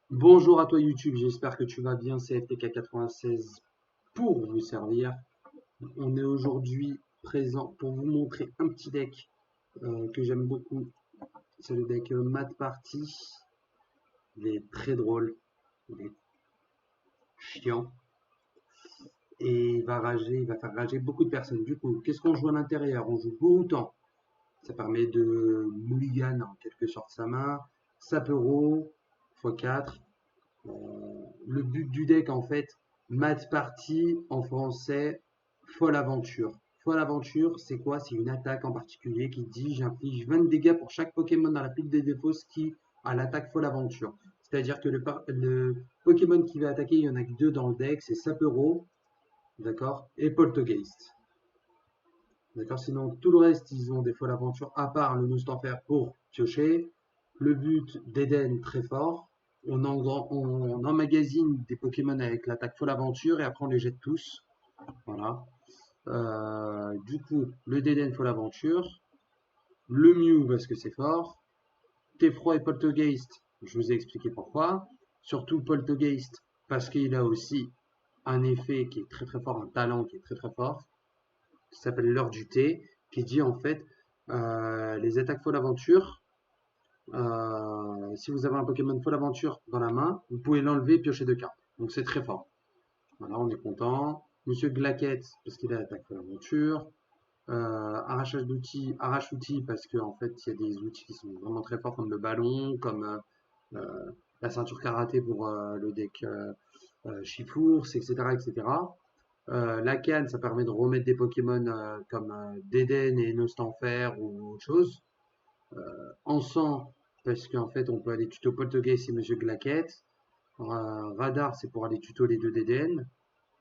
Bonjour à toi YouTube, j'espère que tu vas bien, c'est FTK96 pour vous servir. On est aujourd'hui présent pour vous montrer un petit deck que j'aime beaucoup. C'est le deck Mat Party. Il est très drôle, il est chiant et il va faire rager beaucoup de personnes. Du coup, qu'est-ce qu'on joue à l'intérieur? On joue Borutan. Ça permet de mulligan en quelque sorte sa main. Sapero x4. Le but du deck, en fait, Mad Party en français, folle aventure. Folle aventure, c'est quoi? C'est une attaque en particulier qui dit j'inflige 20 dégâts pour chaque Pokémon dans la pile des défauts qui a l'attaque folle aventure. C'est-à-dire que le Pokémon qui va attaquer, il y en a que deux dans le deck, c'est Sapero, d'accord, et Poltergeist. D'accord, sinon tout le reste, ils ont des folles aventures, à part le Moustanfer pour piocher. Le but d'Eden, très fort. On emmagasine des Pokémon avec l'attaque folle aventure et après on les jette tous. Voilà. Du coup, le d'Eden folle aventure. Le Mew parce que c'est fort. Tefro et Poltergeist, je vous ai expliqué pourquoi. Surtout Poltergeist parce qu'il a aussi un effet qui est très très fort, un talent qui est très très fort, qui s'appelle l'heure du thé, qui dit en fait les attaques folle aventure. Si vous avez un Pokémon folle aventure dans la main, vous pouvez l'enlever et piocher deux cartes. Donc c'est très fort. Voilà, on est content. Monsieur Glaquette, parce qu'il a l'attaque folle aventure. Arrachage d'outils, arrache-outils, parce qu'en fait, il y a des outils qui sont vraiment très forts, comme le ballon, comme la ceinture karaté pour le deck Chifours, etc. etc. La canne, ça permet de remettre des Pokémon comme Deden et Nostanfer ou autre chose. En sang, parce qu'en fait, on peut aller tuto Poltergeist et Monsieur Glaquette. Radar, c'est pour aller tuto les deux Deden.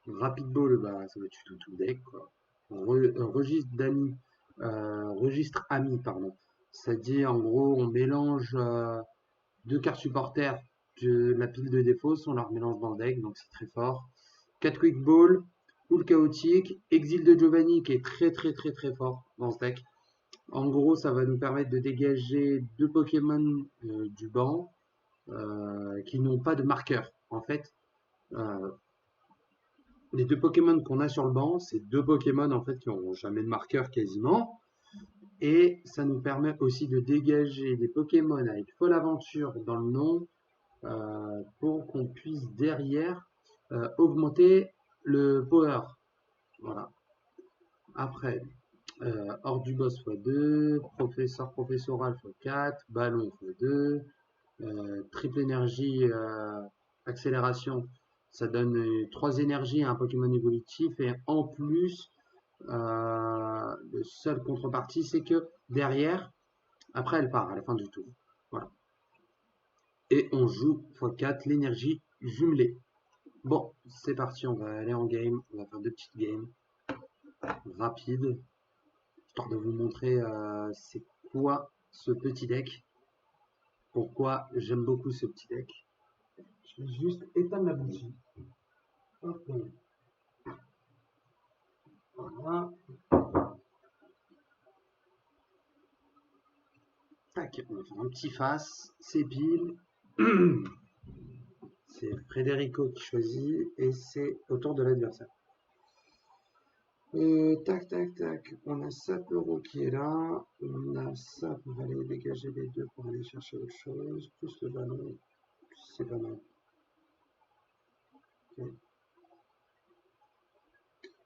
Rapid Ball, bah, ça va tuto tout le deck, quoi. Registre d'amis, registre amis, pardon. C'est-à-dire, en gros, on mélange deux cartes supporters de la pile de défauts, on leur mélange dans le deck, donc c'est très fort. 4 Quick Ball, Pool Chaotique, Exil de Giovanni qui est très très très très fort dans ce deck. En gros, ça va nous permettre de dégager deux Pokémon du banc qui n'ont pas de marqueur. En fait, euh, les deux Pokémon qu'on a sur le banc, c'est deux Pokémon en fait qui n'ont jamais de marqueur quasiment. Et ça nous permet aussi de dégager des Pokémon avec folle aventure dans le nom pour qu'on puisse derrière augmenter le power. Voilà. Après, hors du boss x2, professeur professoral x4, ballon x2, triple énergie accélération, ça donne 3 énergies à un Pokémon évolutif et en plus, le seul contrepartie c'est que derrière, après elle part à la fin du tour. Voilà. Et on joue x4 l'énergie jumelée. Bon, c'est parti, on va aller en game, on va faire deux petites games rapides, histoire de vous montrer c'est quoi ce petit deck, pourquoi j'aime beaucoup ce petit deck. Je vais juste éteindre la bougie. Hop, voilà. Tac, on va faire un petit face, c'est pile. C'est Frédérico qui choisit et c'est au tour de l'adversaire. Tac, tac, tac. On a Sapero qui est là. On a ça pour aller dégager les deux pour aller chercher autre chose. Plus le ballon. C'est pas mal. Ok.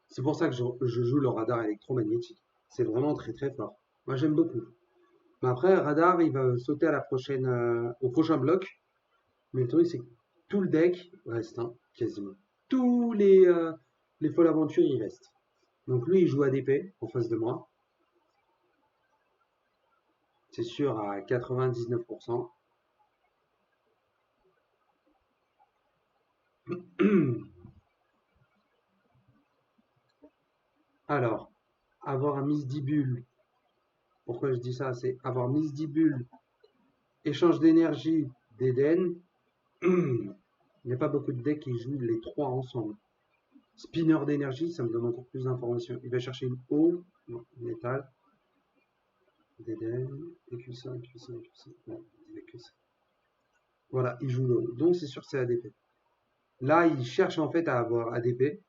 C'est pour ça que je joue le radar électromagnétique. C'est vraiment très très fort. Moi j'aime beaucoup. Mais après, radar, il va sauter à la prochaine, au prochain bloc. Mais le truc, c'est que tout le deck reste, hein, quasiment. Tous les folles aventures, ils restent. Donc lui, il joue ADP en face de moi. C'est sûr à 99%. Alors, avoir un Misdibule, pourquoi je dis ça? C'est avoir Misdibule, échange d'énergie d'Eden. Il n'y a pas beaucoup de decks qui jouent les trois ensemble. Spinner d'énergie, ça me donne encore plus d'informations. Il va chercher une eau, non, métal, d'Eden, et que ça, et que ça, et que ça. Non, il n'y a que ça. Voilà, il joue l'eau. Donc c'est sûr que c'est ADP. Là, il cherche en fait à avoir ADP,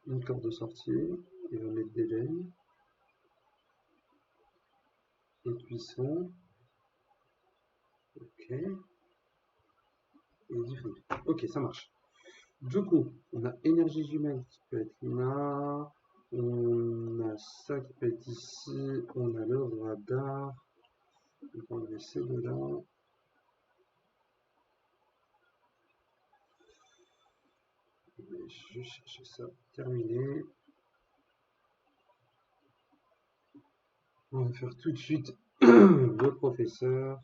une corde de sortie. Il va mettre des laines, des cuissons. Ok. Et diffuse. Ok, ça marche. Du coup, on a énergie jumelle qui peut être là. On a ça qui peut être ici. On a le radar. On va enlever ces deux-là. Je vais juste chercher ça. Terminé. On va faire tout de suite le professeur.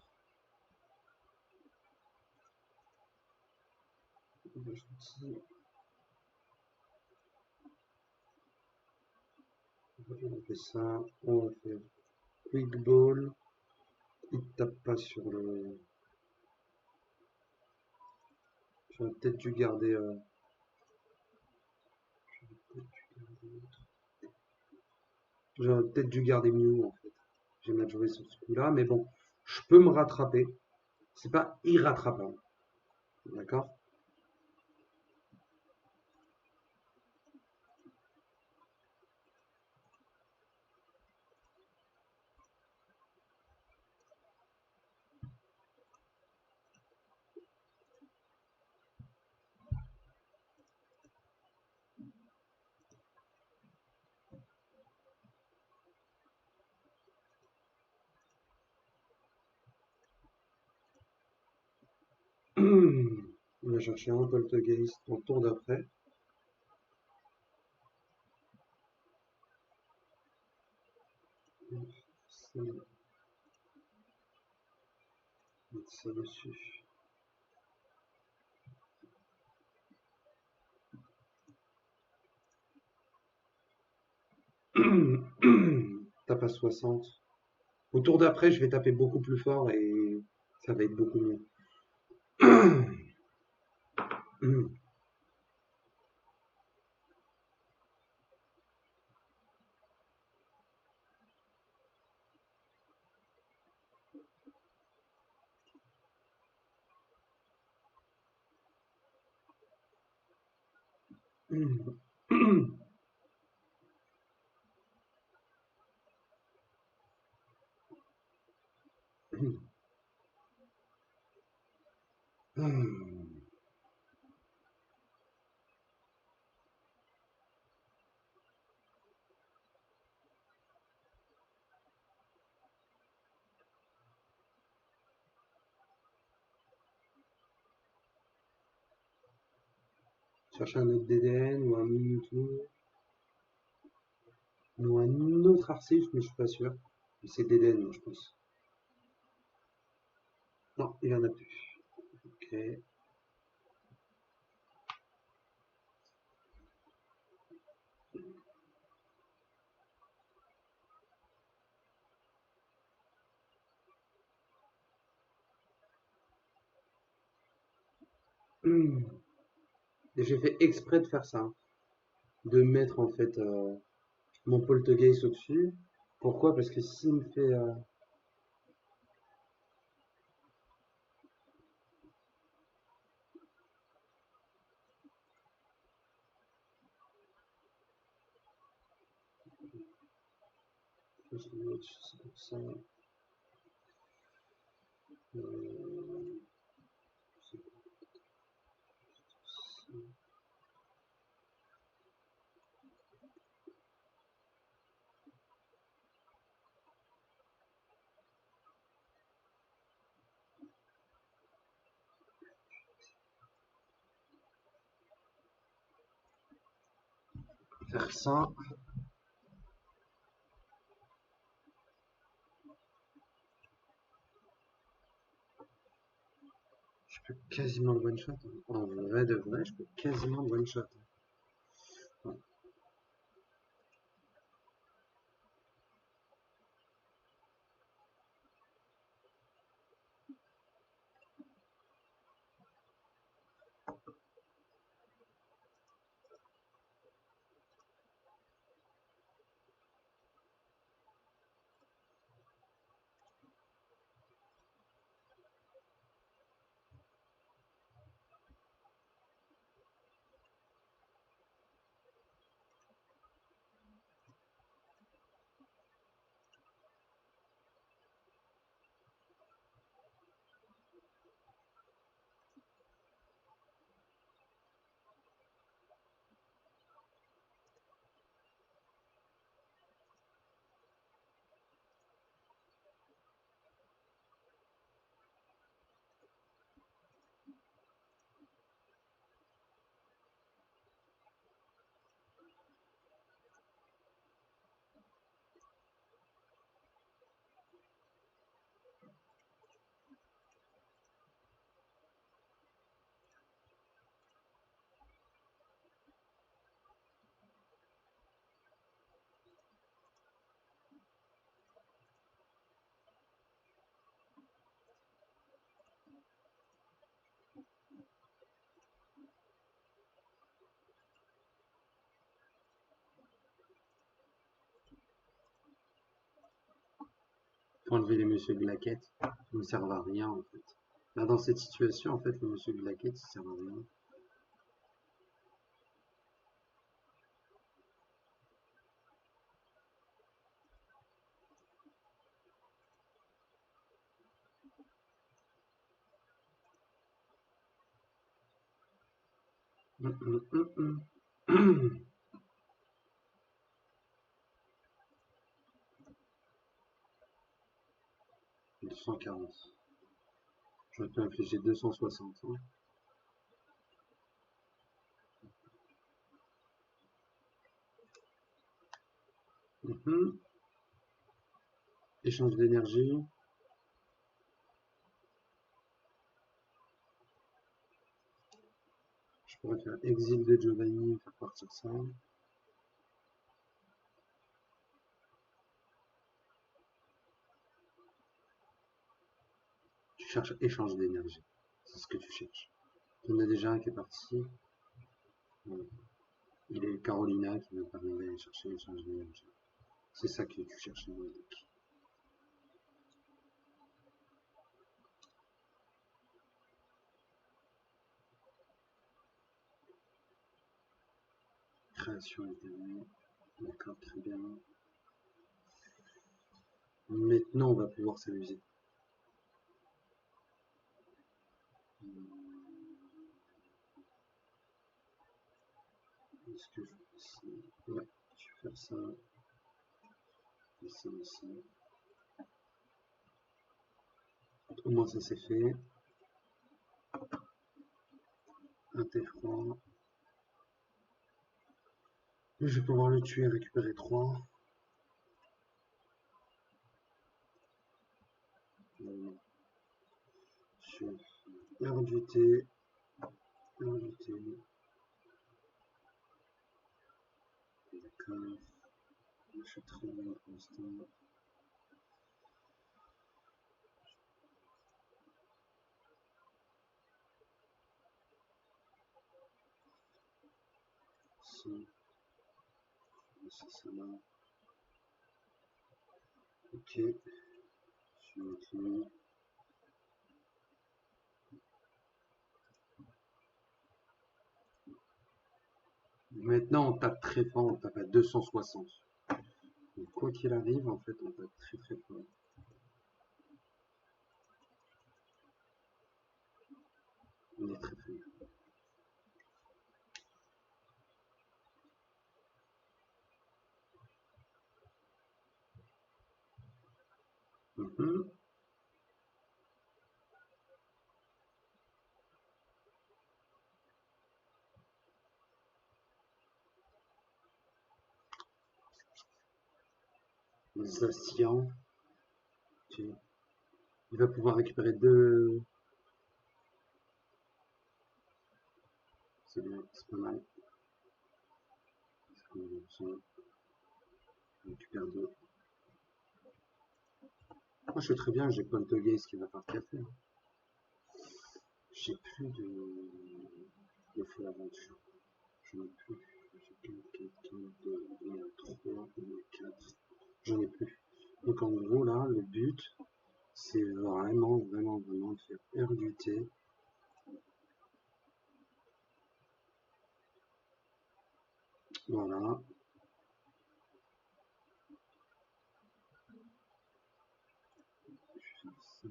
On fait ça. On va faire quick ball. Il tape pas sur le. J'aurais peut-être dû garder. J'aurais peut-être dû garder Mew en fait. J'ai mal joué sur ce coup-là, mais bon, je peux me rattraper. C'est pas irrattrapable. D'accord? On va chercher un poltergeist au tour d'après. Ça, mettre ça dessus. Tape à 60. Au tour d'après, je vais taper beaucoup plus fort et ça va être beaucoup mieux. Chercher un autre DDN ou un Mimikyu ou un autre Arceus, mais je suis pas sûr. C'est DDN, moi, je pense. Non, il en a plus. Ok. 'Hum. Et j'ai fait exprès de faire ça, hein, de mettre en fait mon poltergeist au-dessus. Pourquoi? Parce que s'il me fait. C'est pour ça. Euh, faire ça. Je peux quasiment le one shot, hein. En vrai de vrai, je peux quasiment le one shot. Enlever les monsieur Glaquette, ils ne servent à rien en fait. Là, dans cette situation, en fait, le monsieur Glaquette, il sert à rien. Hum, hum, hum, hum. 240. J'aurais pu infliger 260. Hein. Échange d'énergie. Je pourrais faire exil de Giovanni, faire partir ça. Tu cherches échange d'énergie. C'est ce que tu cherches. Il y en a déjà un qui est parti. Voilà. Il est Carolina qui me permet d'aller chercher l'échange d'énergie. C'est ça que tu cherches dans le deck. Création éternelle. D'accord, très bien. Maintenant, on va pouvoir s'amuser. Est-ce que je fais ça? Ouais, je vais faire ça. Et ça aussi. Au moins, ça c'est fait. Un T-froid. Je vais pouvoir le tuer et récupérer 3. Sur R du T. R du T. D'accord. Je suis très bien pour l'instant. C'est ça là. Ok. Je vais mettre. Maintenant, on tape très fort, on tape à 260. Donc, quoi qu'il arrive, en fait, on tape très très fort. On est très très fort. Zacian. Il va pouvoir récupérer 2. C'est bien, c'est pas mal. On récupère 2. Moi, je suis très bien, j'ai Poltergeist qui va faire café. J'ai plus de feu aventure. J'en ai plus. J'ai 4, 2, 1, 3, 4. J'en ai plus. Donc en gros là, le but, c'est vraiment de faire R du T. Voilà. Je vais faire ça.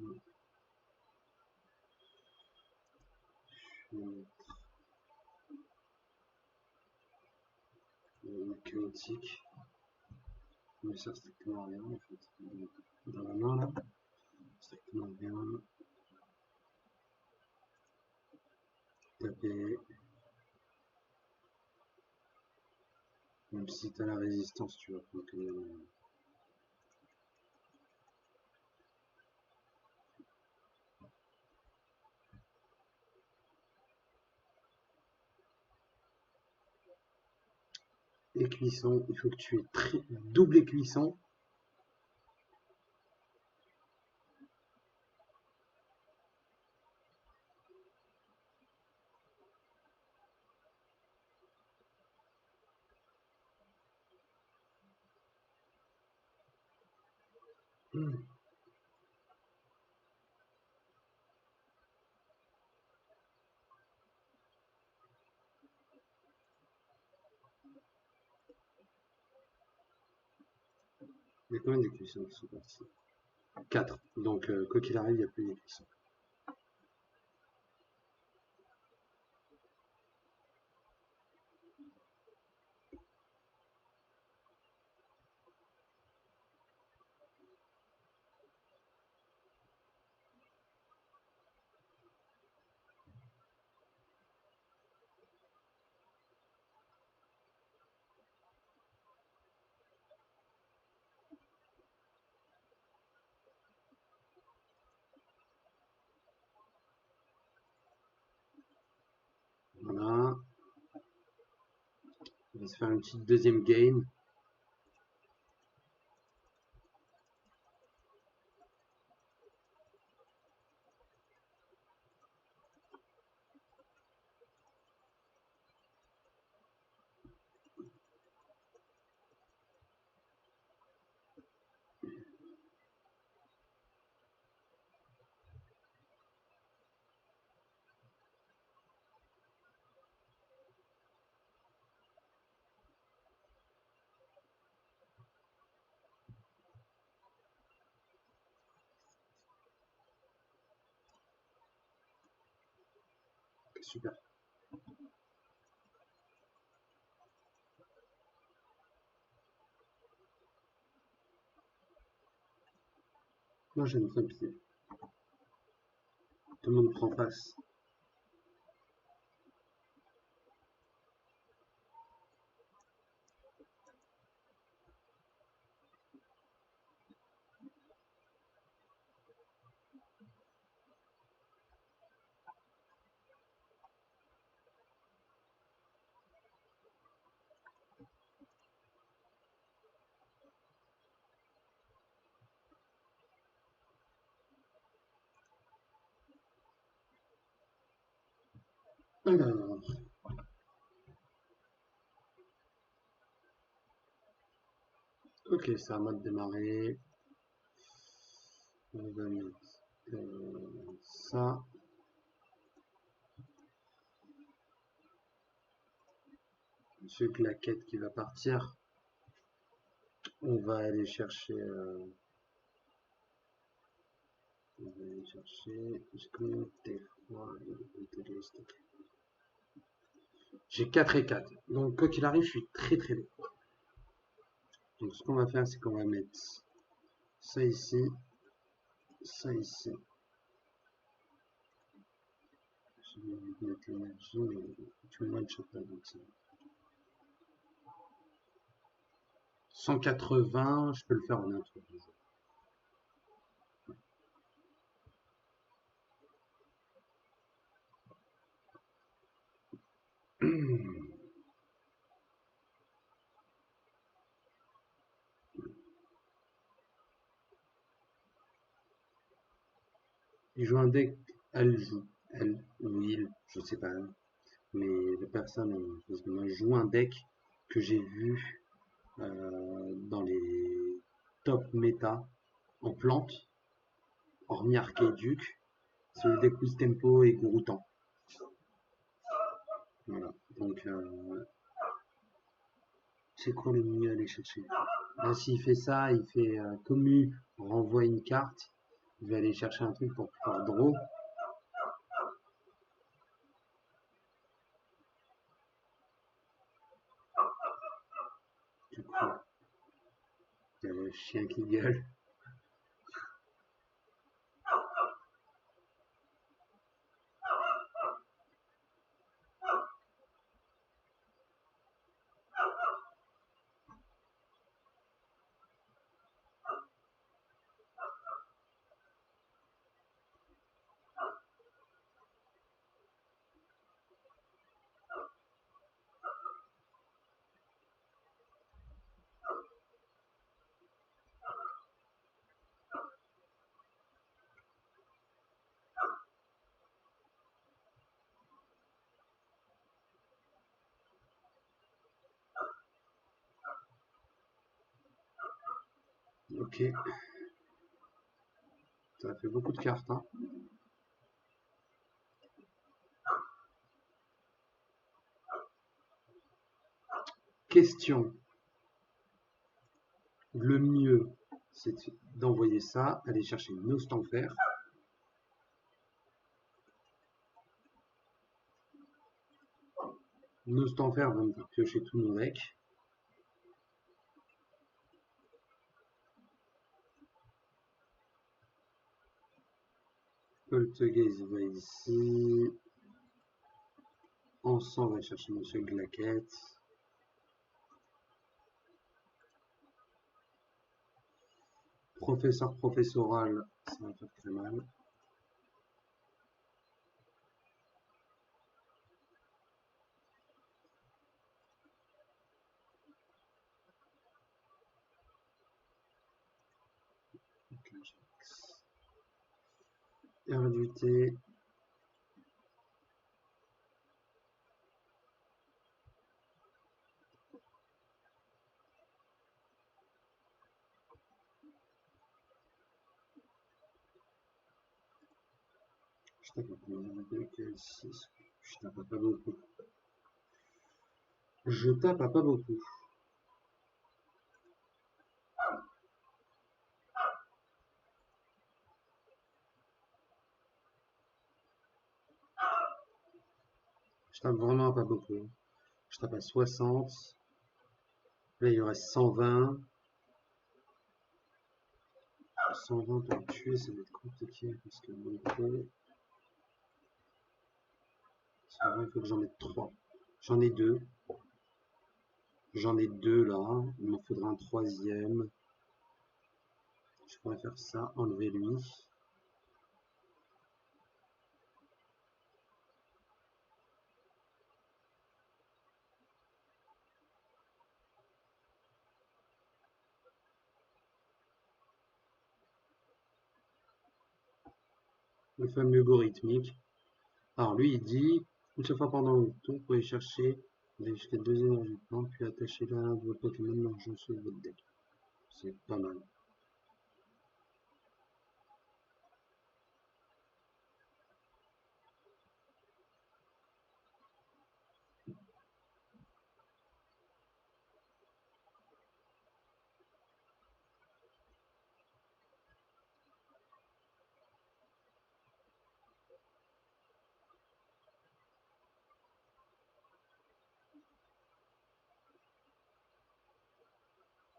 Je vais mettre chaotique. Mais ça strictement rien en fait. Dans la main là. Strictement rien. Taper. Même si tu as la résistance, tu vas prendre que les et cuisson, il faut que tu aies double cuisson. Il y a combien d'écussons qui sont partis? 4. Donc, quoi qu'il arrive, il n'y a plus d'écussons. Voilà. On va se faire une petite deuxième game. Super. Moi, j'aime bien pied. Tout le monde prend face. Alors, ok, c'est à moi de démarrer. On va mettre ça. Monsieur Claquette qui va partir. On va aller chercher. On va aller chercher. J'ai 4 et 4. Donc, quoi qu'il arrive, je suis très très lourd. Donc, ce qu'on va faire, c'est qu'on va mettre ça ici. Ça ici. Je vais mettre l'énergie, mais tu me one-shot pas. Donc, 180, je peux le faire en un tour. Il joue un deck, elle joue, elle ou il, je sais pas, mais la personne, parce que moi, je joue un deck que j'ai vu dans les top méta en plante, hormis Archéduc, c'est le deck Quiz Tempo et Gouroutan. Voilà, donc c'est quoi le mieux à aller chercher? Là, s'il fait ça, il fait commu, renvoie une carte, il va aller chercher un truc pour pouvoir draw. Du coup, il y a le chien qui gueule. Ok, ça fait beaucoup de cartes, hein. Question. Le mieux c'est d'envoyer ça, aller chercher nos Stanfer. Nos Stanfer vont me faire piocher tous nos decks. Poltergeist va ici. Ensemble, on va chercher Monsieur Glaquette. Professeur professoral, ça va faire très mal. R du T. Je tape Je tape pas beaucoup. Je tape pas beaucoup. Je tape vraiment pas beaucoup. Je tape à 60. Là, il en reste 120. 120 pour le tuer, ça va être compliqué parce que mon coup, c'est vrai, il faut que j'en mette 3. J'en ai 2. J'en ai 2 là. Il m'en faudra un troisième. Je pourrais faire ça, enlever lui. Le fameux algorithmique. Alors lui, il dit, une seule fois pendant le tour, vous pouvez chercher jusqu'à 2 énergies de plantes, puis attacher l'un de vos Pokémon marchant sur votre deck. C'est pas mal.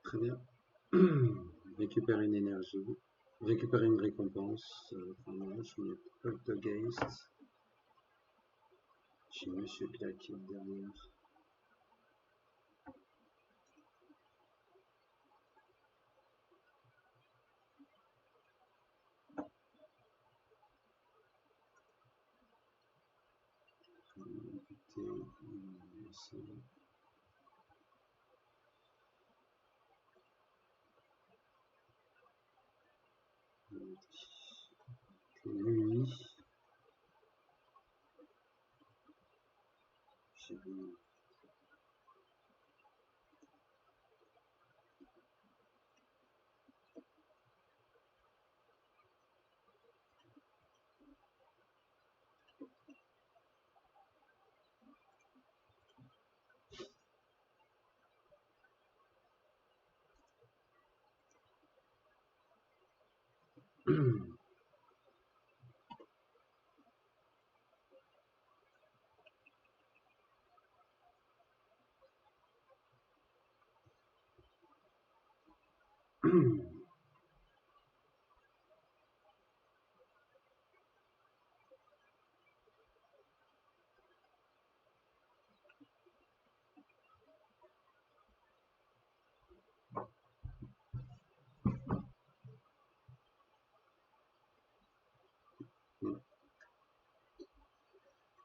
Très bien. Récupérer une énergie. Récupérer une récompense. Enfin, je mets Poltergeist. J'ai Monsieur Claquette derrière. Lui.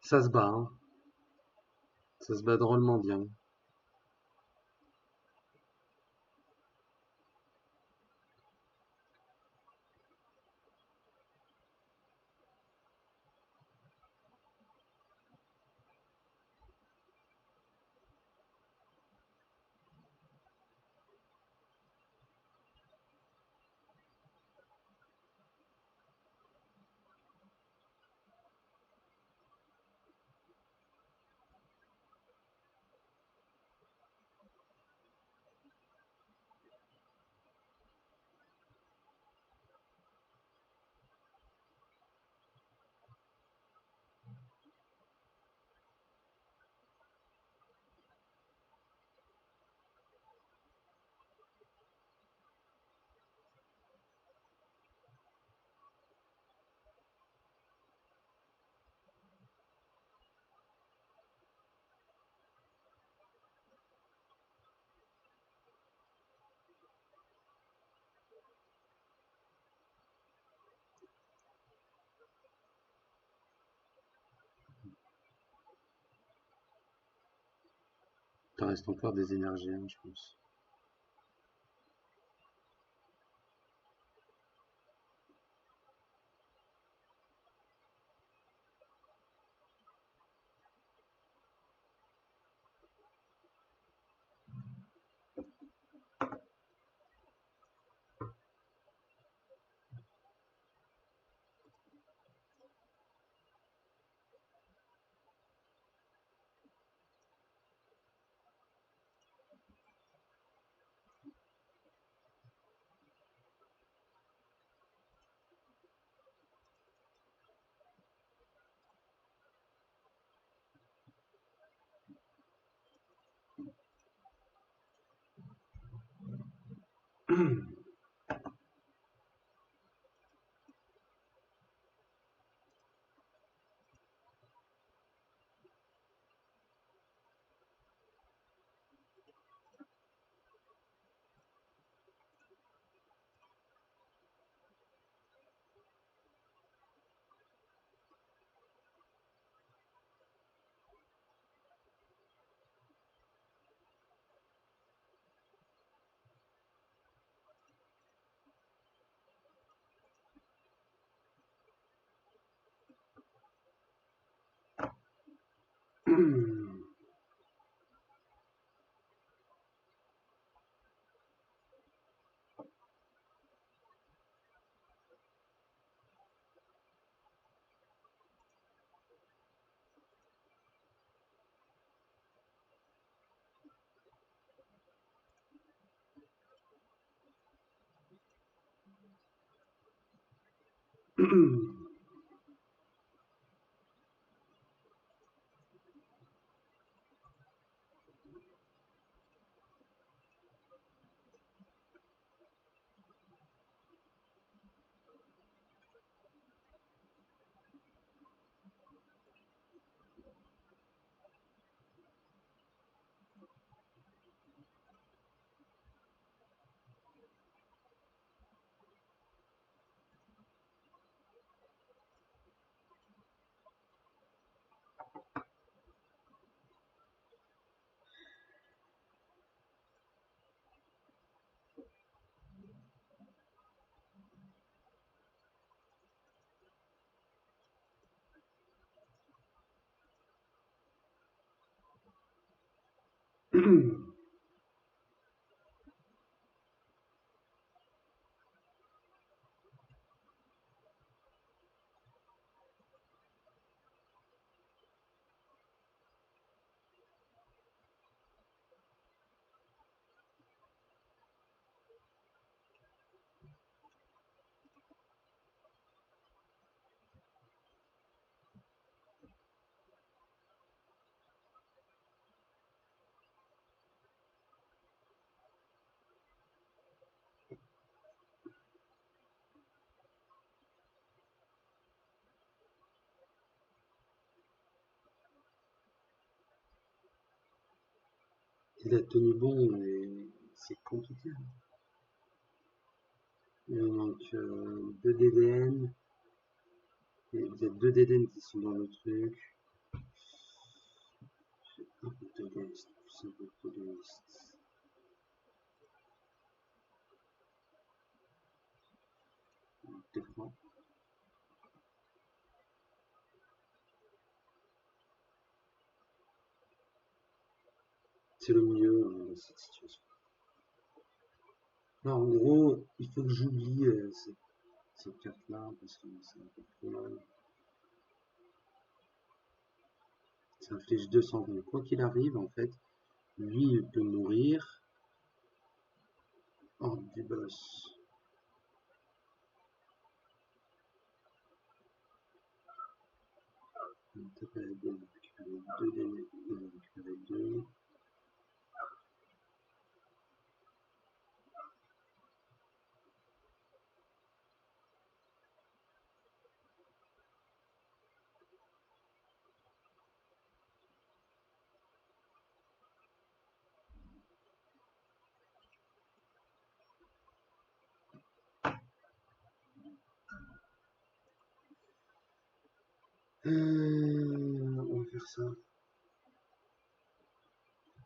Ça se bat, hein. Ça se bat drôlement bien. t'en reste encore des énergies, hein, je pense. Il a tenu bon, mais c'est compliqué. Il me manque 2 DDN. Il y a 2 DDN qui sont dans le truc. Un peu de ghost, un peu de ghost. D'écran. C'est le mieux dans cette situation. Non, en gros, il faut que j'oublie cette carte-là parce que c'est un peu trop long. Ça inflige 200 points. Quoi qu'il arrive, en fait, lui, il peut mourir hors du boss. On tape à la deux, on va récupérer 2. On va faire ça.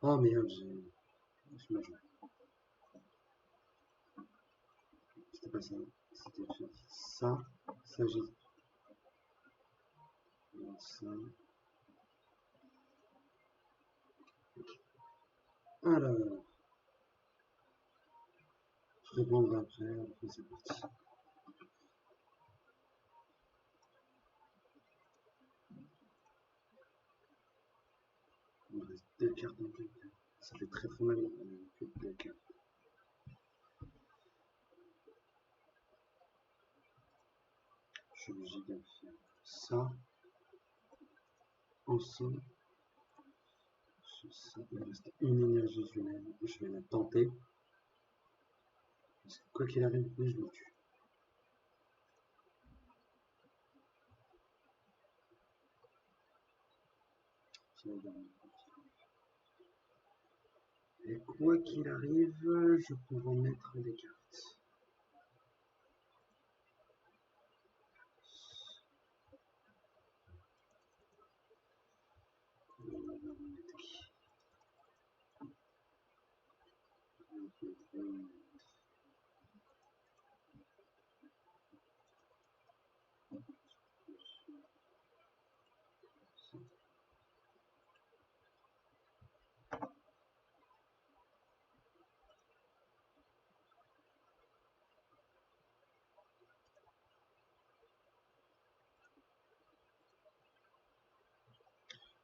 Oh merde, je me joue. C'était pas ça. C'était ça. Ça, j'ai. Ça. Alors, je répondrai après. Enfin, c'est parti. Il me reste deux cartes en plus. Ça fait très très mal. Deux cartes. Je suis obligé de faire ça. Ensemble. Ça, il me reste une énergie humaine. Je vais la tenter. Parce que quoi qu'il arrive, je me tue. Et quoi qu'il arrive, je pourrais mettre des cartes.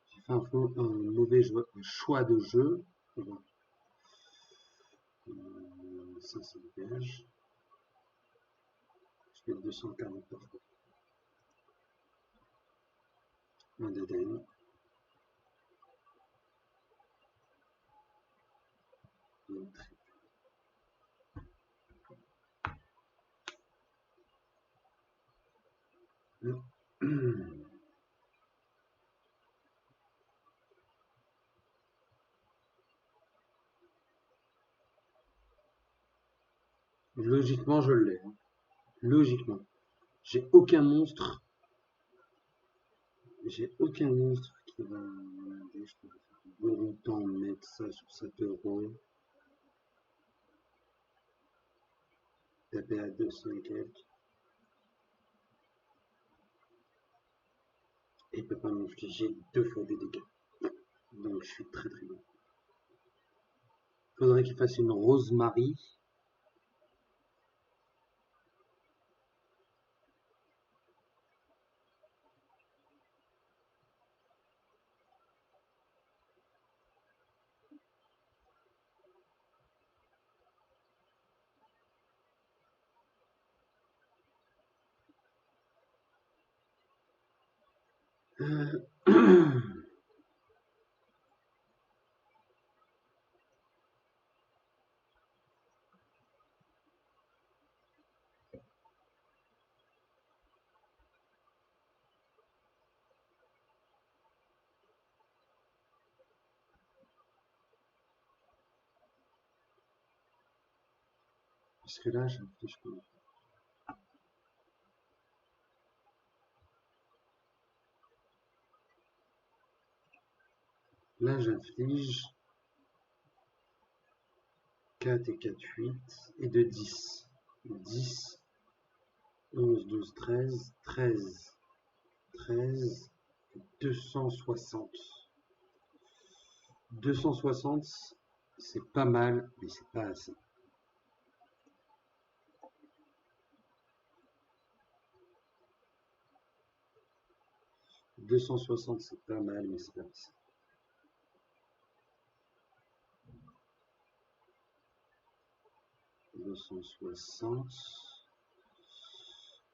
J'ai fait un mauvais choix de jeu. Ça, ça dégage. Je fais 240 parfois. Un d'Aden. Logiquement, je l'ai. Hein. Logiquement. J'ai aucun monstre. J'ai aucun monstre qui va m'aider. Je peux faire bon temps de mettre ça sur 7 €. Taper à 200 et quelques. Et il peut pas m'infliger 2 fois des dégâts. Donc je suis très très bon. Faudrait qu'il fasse une Rosemary. Parce que là, j'inflige quoi? Là, j'inflige 4 et 4, 8 et de 10. 10, 11, 12, 13, 13, 13, 260. 260, c'est pas mal, mais c'est pas assez. 260, c'est pas mal, mais c'est pas assez. 260,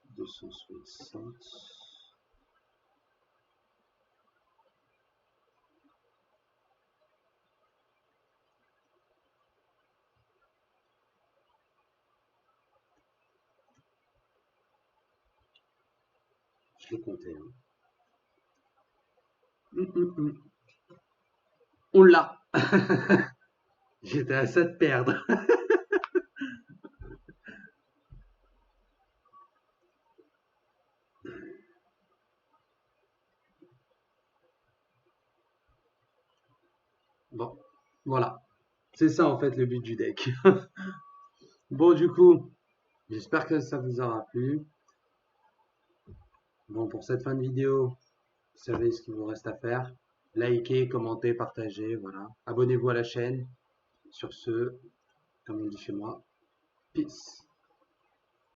260. Je l'ai compté. Hein. On l'a. J'étais à ça de perdre. Bon. Voilà. C'est ça en fait le but du deck. Bon, du coup, j'espère que ça vous aura plu. Bon, pour cette fin de vidéo, vous savez ce qu'il vous reste à faire. Likez, commentez, partagez, voilà. Abonnez-vous à la chaîne. Sur ce, comme on dit chez moi, peace.